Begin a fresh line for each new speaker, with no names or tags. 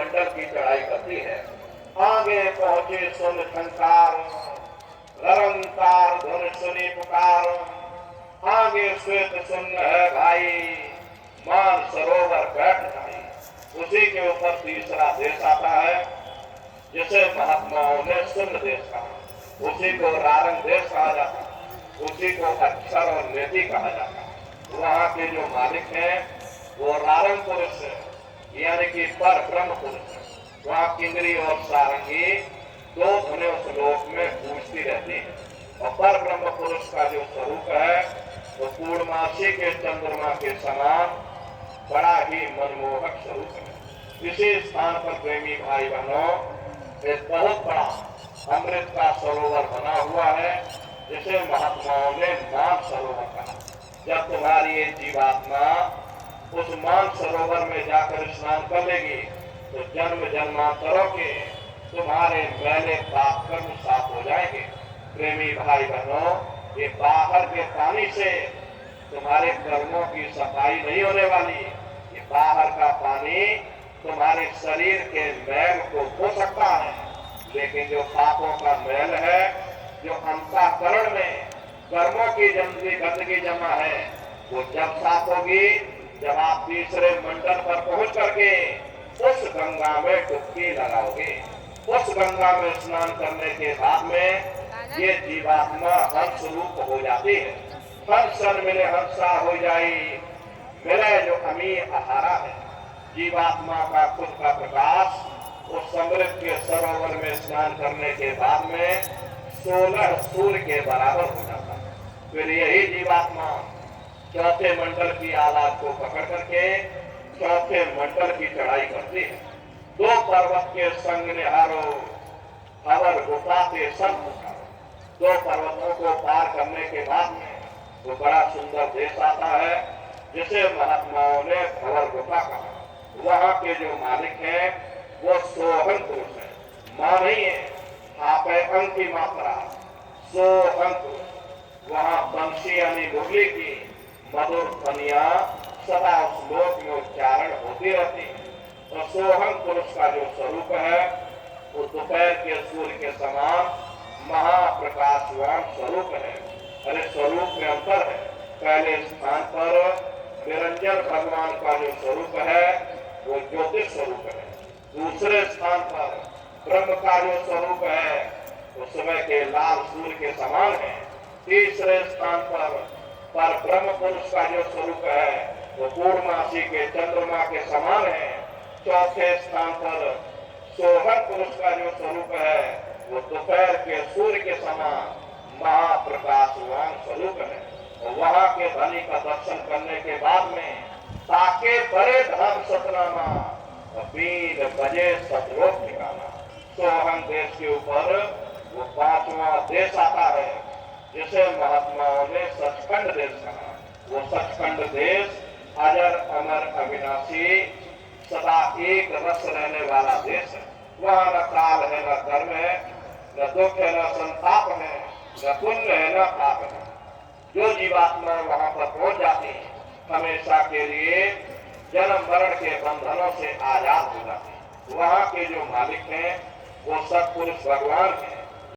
मंडल की चढ़ाई करती है। आगे पहुंचे सुन झंकार, निरंकार धुन सुनी पुकार। आगे श्वेत सुन्न है भाई, मान सरोवर बैठ जाई। उसी के ऊपर तीसरा देश आता है जिसे महात्माओं ने सुन्न देश कहा। उसी को रारंग देश कहा जाता है, उसी को अक्षर और नेति कहा जाता है। वहाँ के जो मालिक हैं वो रारंग पुरुष है, यानी कि पर ब्रह्म पुरुष है। वहाँ किंगरी और सारंगी दो धुने उस लोक में गूंजती रहती है। और पर ब्रह्म पुरुष का जो स्वरूप है वो पूर्णमासी के चंद्रमा के समान बड़ा ही मनमोहक स्वरूप है। इसी स्थान पर प्रेमी भाई बहनों एक बहुत बड़ा अमृत का सरोवर बना हुआ है जिसे महात्माओं ने मान सरोवर कहा। जब तुम्हारी ये जीवात्मा उस मान सरोवर में जाकर स्नान कर लेगी तो जन्म जन्मांतरों के तुम्हारे मैले पाप कर्म साफ हो जाएंगे। प्रेमी भाई बहनों, ये बाहर के पानी से तुम्हारे कर्मों की सफाई नहीं होने वाली। ये बाहर का पानी तुम्हारे शरीर के मैल को धो सकता है, लेकिन जो पापों का मैल है, जो अंतःकरण में कर्मों की गंदगी जमा है, वो जब साफ होगी जब आप तीसरे मंडल पर पहुंच करके उस गंगा में डुबकी लगाओगे। उस गंगा में स्नान करने के बाद में ये जीवात्मा हंस रूप हो जाती है। हंसन मिले हंसा हो जाई, मिले जो अमी आहारा है। जीवात्मा का खुद का प्रकाश उस समृद्ध के सरोवर में स्नान करने के बाद में 16 सूर्य के बराबर हो जाता है। फिर यही जीवात्मा चौथे मंडल की आवाज को पकड़ करके चौथे मंडल की चढ़ाई करती है। 2 पर्वत के संग निहारो, हवर गुफा के संग पुकारो। 2 पर्वतों को पार करने के बाद में वो बड़ा सुंदर देश आता है जिसे महात्माओं ने भंवर गुफा कहा। वहाँ के जो मालिक हैं वो सोहन पुरुष है, माँ नहीं है। आप है अंक की मात्रा, सोहन पुरुष। वहाँ बंशी यानी मुरली की मधुर ध्वनिया सदा उस लोक में उच्चारण होती रहती है। और सोहन पुरुष का जो स्वरूप है वो दोपहर के सूर्य के समान महाप्रकाशवान स्वरूप है। अरे स्वरूप में अंतर है। पहले स्थान पर निरंजन भगवान का जो स्वरूप है वो ज्योतिष स्वरूप है। दूसरे स्थान पर ब्रह्म का जो स्वरूप है वो सुबह के लाल सूर्य के समान है। तीसरे स्थान पर ब्रह्म पुरुष का जो स्वरूप है वो पूर्णमासी के चंद्रमा के समान है। चौथे स्थान पर सोहन पुरुष का जो स्वरूप है वो दोपहर के सूर्य के समान महाप्रकाशवान स्वरूप है। और वहाँ के धनी का दर्शन करने के बाद में ताके बड़े धाम सतनामा और 3 बजे सतलोक ठिकाना। सोहन देश के ऊपर वो 5वां देश आता है जिसे महात्माओं ने सचखंड देश कहा। वो सचखंड देश अजर अमर अविनाशी सदा एक रस रहने वाला देश है। वहाँ न काल है, न कर्म है, न दुख है, न संताप है, न पुण्य है, न पाप है। जो जीवात्मा वहाँ पर पहुंच जाती है हमेशा के लिए जन्म मरण के बंधनों से आजाद हो जाती है। वहाँ के जो मालिक हैं वो सत्पुरुष भगवान हैं।